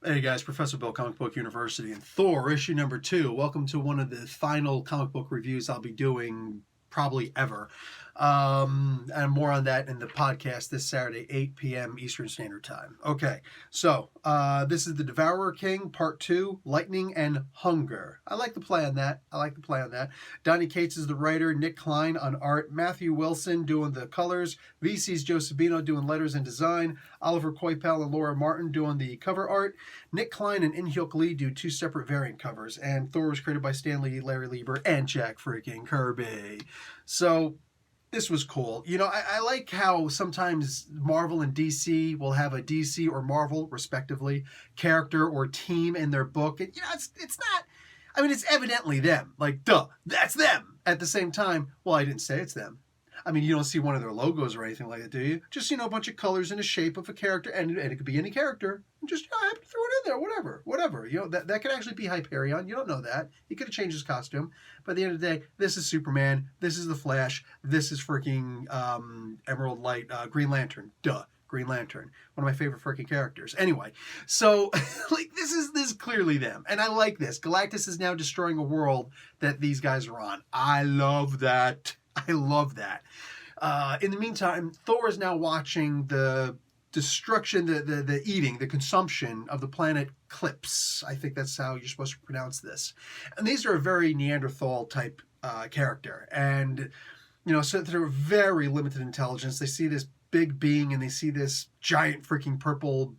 Hey guys, Professor Bill, Comic Book University, and Thor, issue number 2. Welcome to one of the final comic book reviews I'll be doing probably ever. And more on that in the podcast this Saturday, 8 p.m. Eastern Standard Time. Okay, so this is The Devourer King, Part 2, Lightning and Hunger. I like the play on that. Donnie Cates is the writer, Nick Klein on art, Matthew Wilson doing the colors, VC's Joe Sabino doing letters and design, Oliver Coipel and Laura Martin doing the cover art. Nick Klein and In-Hyuk Lee do 2 separate variant covers, and Thor was created by Stan Lee, Larry Lieber, and Jack freaking Kirby. So this was cool. You know, I like how sometimes Marvel and DC will have a DC or Marvel, respectively, character or team in their book. And, you know, it's not, I mean, it's evidently them. Like, duh, that's them. At the same time, well, I didn't say it's them. I mean, you don't see one of their logos or anything like that, do you? Just, you know, a bunch of colors and a shape of a character, and it could be any character. Just, you know, I have to throw it in there, whatever. You know, that could actually be Hyperion. You don't know that. He could have changed his costume. But at the end of the day, this is Superman. This is the Flash. This is freaking Emerald Light, Green Lantern. Duh. Green Lantern, one of my favorite freaking characters. Anyway, so like this is clearly them, and I like this. Galactus is now destroying a world that these guys are on. I love that. In the meantime, Thor is now watching the destruction, the eating, the consumption of the planet Clips. I think that's how you're supposed to pronounce this. And these are a very Neanderthal type character, and you know, so they're very limited intelligence. They see this big being and they see this giant freaking purple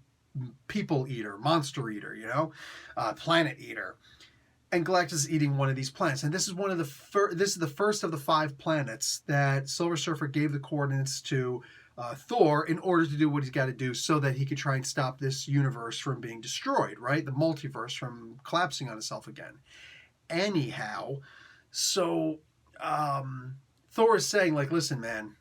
people eater, monster eater, you know, planet eater. And Galactus is eating one of these planets. And this is one of the this is the first of the 5 planets that Silver Surfer gave the coordinates to Thor in order to do what he's got to do so that he could try and stop this universe from being destroyed, right? The multiverse from collapsing on itself again. Anyhow, so Thor is saying, like, listen, man,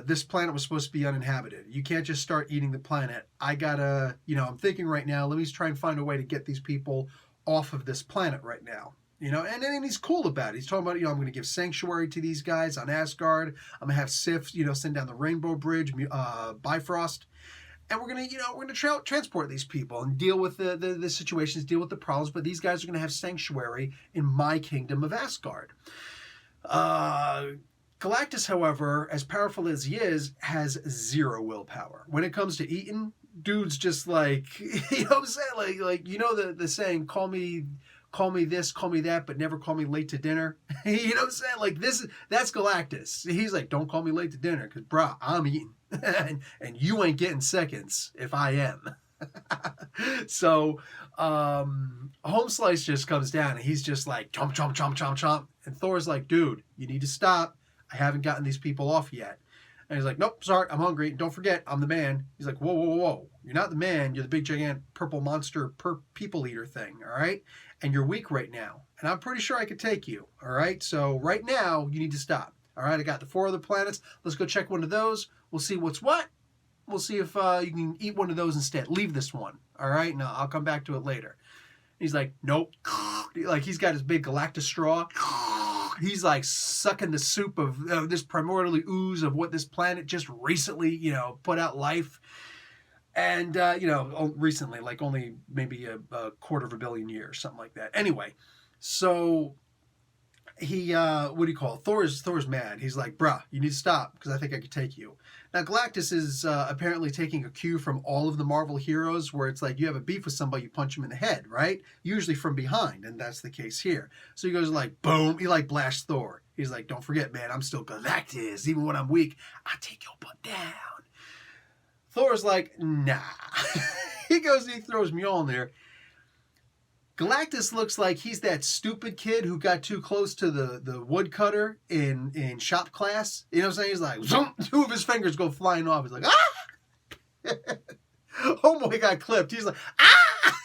this planet was supposed to be uninhabited. You can't just start eating the planet. I gotta, you know, I'm thinking right now, let me try and find a way to get these people off of this planet right now. You know, and he's cool about it. He's talking about, you know, I'm going to give sanctuary to these guys on Asgard. I'm going to have Sif, you know, send down the Rainbow Bridge, Bifrost. And we're going to, you know, we're going to transport these people and deal with the situations, deal with the problems. But these guys are going to have sanctuary in my kingdom of Asgard. Galactus, however, as powerful as he is, has 0 willpower. When it comes to eating, dude's just like, you know what I'm saying? Like you know the saying, call me this, call me that, but never call me late to dinner. You know what I'm saying? Like that's Galactus. He's like, don't call me late to dinner, because brah, I'm eating. and you ain't getting seconds if I am. So Home Slice just comes down and he's just like chomp, chomp, chomp, chomp, chomp. And Thor's like, dude, you need to stop. I haven't gotten these people off yet. And he's like, nope, sorry, I'm hungry. Don't forget, I'm the man. He's like, whoa, whoa, whoa. You're not the man. You're the big, giant, purple monster people eater thing, all right? And you're weak right now. And I'm pretty sure I could take you, all right? So right now, you need to stop. All right, I got the 4 other planets. Let's go check one of those. We'll see what's what. We'll see if you can eat one of those instead. Leave this one, all right? No, I'll come back to it later. He's like, nope. Like, he's got his big Galactus straw. He's like sucking the soup of this primordially ooze of what this planet just recently, you know, put out life. And, you know, recently, like only maybe a quarter of a billion years, something like that. Anyway, so he, what do you call it? Thor's mad. He's like, bruh, you need to stop because I think I could take you. Now, Galactus is apparently taking a cue from all of the Marvel heroes where it's like you have a beef with somebody, you punch him in the head, right? Usually from behind, and that's the case here. So he goes like, boom, he like blasts Thor. He's like, don't forget, man, I'm still Galactus. Even when I'm weak, I take your butt down. Thor's like, nah. He goes and he throws Mjolnir. Galactus looks like he's that stupid kid who got too close to the woodcutter in shop class. You know what I'm saying? He's like, zoom, 2 of his fingers go flying off. He's like, ah! Homeboy got clipped. He's like, ah!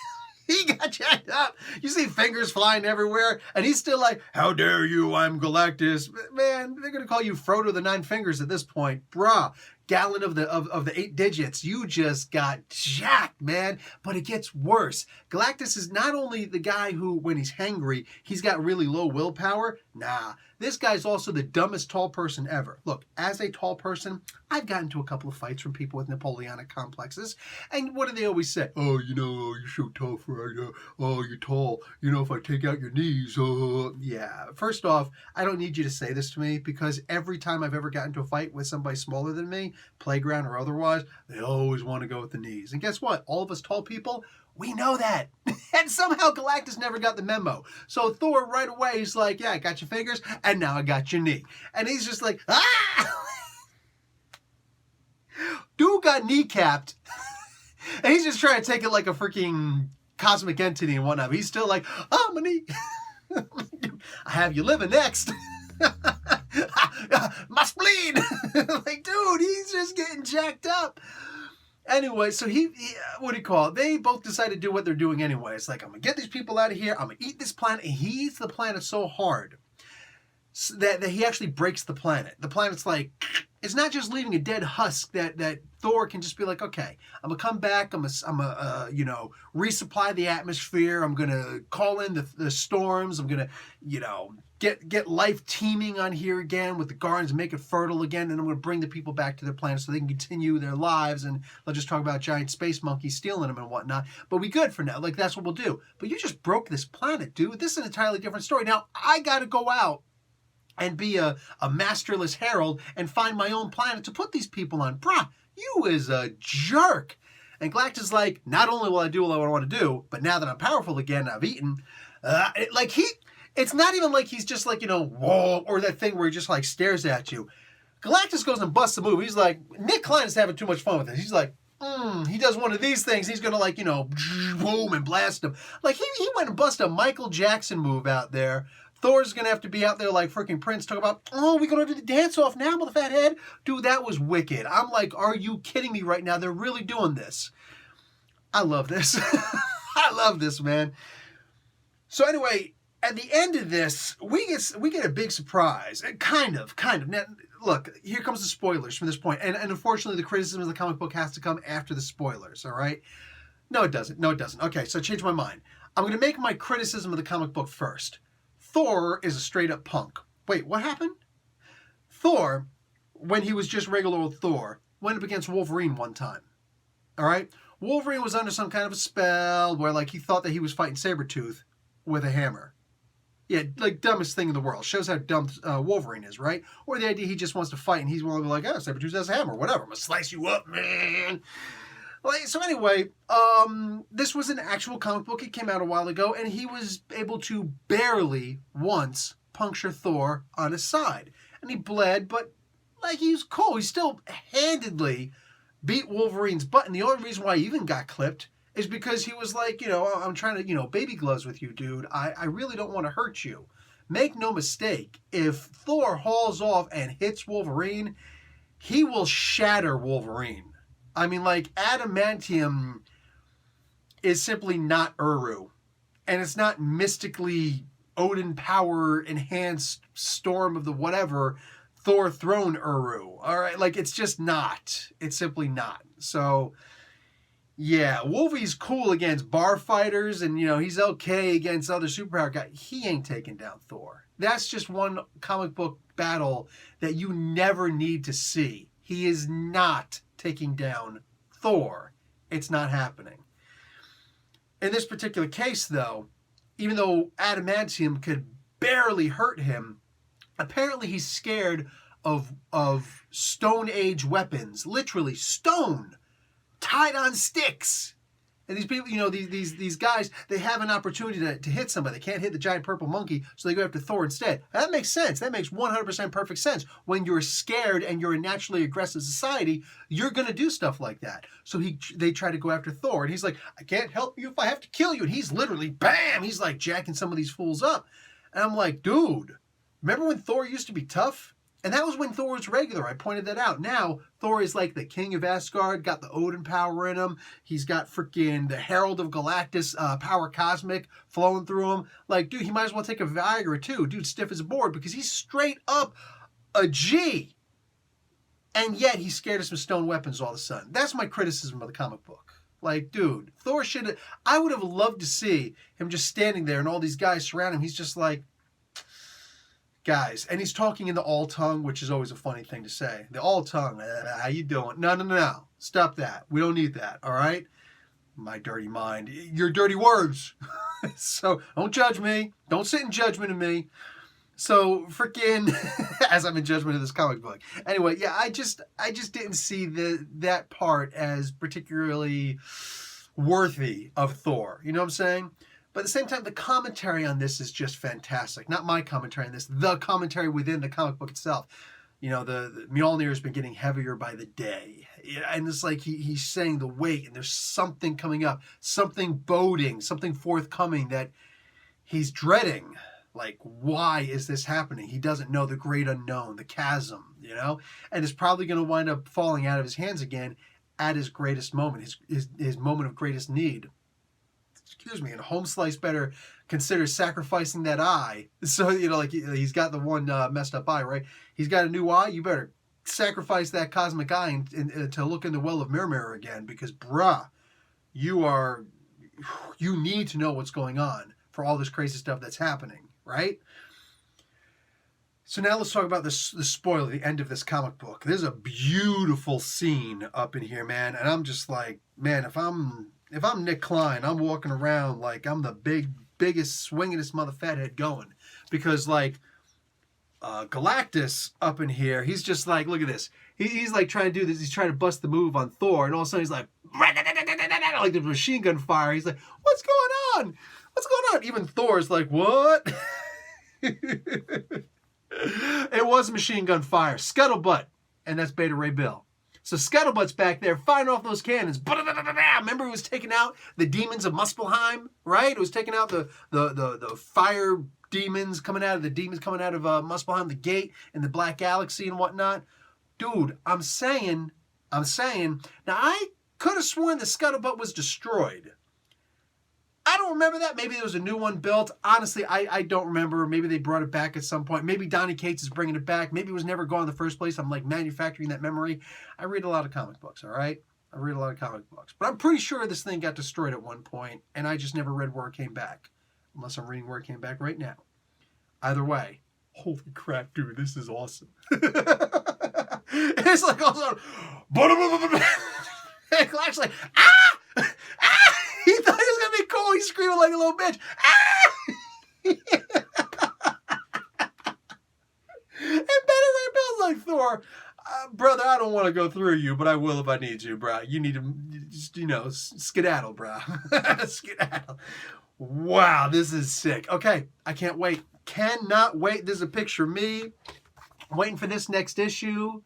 He got jacked up. You see fingers flying everywhere. And he's still like, how dare you, I'm Galactus. Man, they're going to call you Frodo the 9 Fingers at this point. Bruh, gallon of the 8 digits. You just got jacked, man. But it gets worse. Galactus is not only the guy who, when he's hangry, he's got really low willpower. Nah, This guy's also the dumbest tall person ever. Look, as a tall person, I've gotten into a couple of fights from people with Napoleonic complexes. And what do they always say? Oh, you're so tough, right? Oh, you're tall. If I take out your knees, yeah. First off, I don't need you to say this to me, because every time I've ever gotten into a fight with somebody smaller than me, playground or otherwise, they always want to go with the knees. And guess what? All of us tall people, we know that. And somehow Galactus never got the memo. So Thor right away, he's like, yeah, I got your fingers, and now I got your knee. And he's just like, ah! Dude got kneecapped. And he's just trying to take it like a freaking cosmic entity and whatnot. He's still like, oh, my knee. I have you living next. My spleen. Like, dude, he's just getting jacked up. Anyway, so he what do you call it? They both decide to do what they're doing anyway. It's like, I'm going to get these people out of here. I'm going to eat this planet. And he eats the planet so hard that he actually breaks the planet. The planet's like, it's not just leaving a dead husk that Thor can just be like, okay, I'm going to come back. I'm going to resupply the atmosphere. I'm going to call in the storms. I'm going to, get life teeming on here again with the gardens, make it fertile again, and I'm going to bring the people back to their planet so they can continue their lives, and they'll just talk about giant space monkeys stealing them and whatnot. But we good for now. Like, that's what we'll do. But you just broke this planet, dude. This is an entirely different story. Now, I got to go out and be a masterless herald and find my own planet to put these people on. Bruh, you is a jerk. And Galactus is like, not only will I do what I want to do, but now that I'm powerful again, I've eaten, it's not even like he's just like, whoa, or that thing where he just like stares at you. Galactus goes and busts a move. He's like, Nick Klein is having too much fun with this. He's like, he does one of these things. He's going to boom, and blast him. Like, he went and busted a Michael Jackson move out there. Thor's going to have to be out there like freaking Prince, talk about, we're going to do the dance off now with the fat head. Dude, that was wicked. I'm like, are you kidding me right now? They're really doing this. I love this. I love this, man. So anyway, at the end of this, we get a big surprise. Kind of. Now, look, here comes the spoilers from this point. And unfortunately, the criticism of the comic book has to come after the spoilers, all right? No, it doesn't. Okay, so I changed my mind. I'm going to make my criticism of the comic book first. Thor is a straight-up punk. Wait, what happened? Thor, when he was just regular old Thor, went up against Wolverine one time. All right? Wolverine was under some kind of a spell where, like, he thought that he was fighting Sabretooth with a hammer. Yeah, like, dumbest thing in the world. Shows how dumb Wolverine is, right? Or the idea he just wants to fight and he's willing to be like, oh, Sabretooth has a hammer, whatever. I'm going to slice you up, man. So anyway, this was an actual comic book. It came out a while ago, and he was able to barely once puncture Thor on his side. And he bled, but, like, he was cool. He still handedly beat Wolverine's butt. And the only reason why he even got clipped is because he was like, I'm trying to, baby gloves with you, dude. I really don't want to hurt you. Make no mistake, if Thor hauls off and hits Wolverine, he will shatter Wolverine. I mean, like, adamantium is simply not Uru. And it's not mystically Odin power enhanced storm of the whatever Thor throne Uru. All right, like, it's just not. It's simply not. So, yeah, Wolvie's cool against bar fighters and, he's okay against other superpower guys. He ain't taking down Thor. That's just one comic book battle that you never need to see. He is not taking down Thor. It's not happening. In this particular case, though, even though adamantium could barely hurt him, apparently he's scared of Stone Age weapons. Literally, stone tied on sticks. And these people, these guys, they have an opportunity to hit somebody. They can't hit the giant purple monkey, so they go after Thor instead. That makes sense. That makes 100% perfect sense. When you're scared and you're a naturally aggressive society, you're going to do stuff like that. So they try to go after Thor, and he's like, I can't help you if I have to kill you. And he's literally, bam, he's like jacking some of these fools up. And I'm like, dude, remember when Thor used to be tough? And that was when Thor was regular. I pointed that out. Now, Thor is like the king of Asgard, got the Odin power in him. He's got freaking the Herald of Galactus power cosmic flowing through him. Like, dude, he might as well take a Viagra too. Dude, stiff as a board because he's straight up a G. And yet he's scared of some stone weapons all of a sudden. That's my criticism of the comic book. Like, dude, Thor should have... I would have loved to see him just standing there and all these guys surround him. He's just like... guys, and he's talking in the all tongue, which is always a funny thing to say. The all tongue, how you doing? No, no, no, no. Stop that. We don't need that, all right? My dirty mind. Your dirty words. So don't judge me. Don't sit in judgment of me. So freaking, as I'm in judgment of this comic book. Anyway, yeah, I just didn't see that part as particularly worthy of Thor. You know what I'm saying? But at the same time, the commentary on this is just fantastic. Not my commentary on this, the commentary within the comic book itself. You know, the Mjolnir has been getting heavier by the day. And it's like he's saying the weight, and there's something coming up, something boding, something forthcoming that he's dreading. Like, why is this happening? He doesn't know the great unknown, the chasm, you know? And it's probably going to wind up falling out of his hands again at his greatest moment, his moment of greatest need. Excuse me, and Home Slice better consider sacrificing that eye. So, you know, like he's got the one messed up eye, right? He's got a new eye. You better sacrifice that cosmic eye and to look in the well of Mirror again, because, bruh, you need to know what's going on for all this crazy stuff that's happening, right? So now let's talk about the spoiler, the end of this comic book. There's a beautiful scene up in here, man, and I'm just like, man, if I'm Nick Klein, I'm walking around like I'm the biggest, swingingest mother fathead going. Because, like, Galactus up in here, he's just like, look at this. He's like trying to do this. He's trying to bust the move on Thor. And all of a sudden he's like, like the machine gun fire. He's like, what's going on? What's going on? Even Thor's like, what? It was machine gun fire. Scuttlebutt. And that's Beta Ray Bill. So Scuttlebutt's back there firing off those cannons. Remember, it was taking out the demons of Muspelheim, right? It was taking out the fire demons coming out of Muspelheim, the gate and the Black Galaxy and whatnot. Dude, I'm saying. Now, I could have sworn the Scuttlebutt was destroyed. I don't remember that. Maybe there was a new one built. Honestly, I don't remember. Maybe they brought it back at some point. Maybe Donny Cates is bringing it back. Maybe it was never gone in the first place. I'm like manufacturing that memory. I read a lot of comic books, all right? I read a lot of comic books. But I'm pretty sure this thing got destroyed at one point, and I just never read where it came back. Unless I'm reading where it came back right now. Either way, holy crap, dude, this is awesome. It's like all of a sudden, Clash like, ah! Ah! He thought he was going to be cool. He's screaming like a little bitch. Ah! And Beta Ray Bill's like, Thor, brother, I don't want to go through you, but I will if I need to, bro. You need to, just, you know, skedaddle, bro. Skedaddle. Wow, this is sick. Okay, I can't wait. Cannot wait. There's a picture of me waiting for this next issue.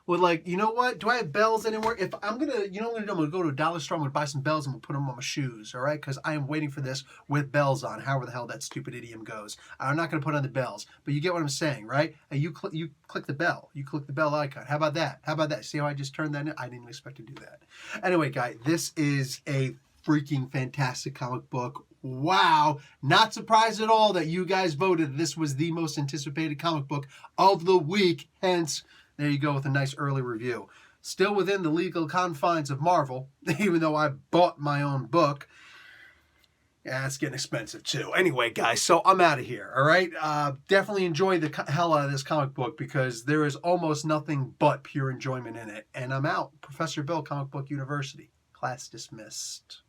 With, like, you know what? Do I have bells anywhere? If I'm going to, you know what I'm going to do? I'm going to go to a dollar store. I'm going to buy some bells. and I'm going to put them on my shoes, all right? Because I am waiting for this with bells on, however the hell that stupid idiom goes. I'm not going to put on the bells. But you get what I'm saying, right? And you click the bell. You click the bell icon. How about that? How about that? See how I just turned that in? I didn't expect to do that. Anyway, guys, this is a freaking fantastic comic book. Wow. Not surprised at all that you guys voted this was the most anticipated comic book of the week. Hence, there you go with a nice early review. Still within the legal confines of Marvel, even though I bought my own book. Yeah, it's getting expensive too. Anyway, guys, so I'm out of here, all right? Definitely enjoy the hell out of this comic book because there is almost nothing but pure enjoyment in it. And I'm out. Professor Bill, Comic Book University. Class dismissed.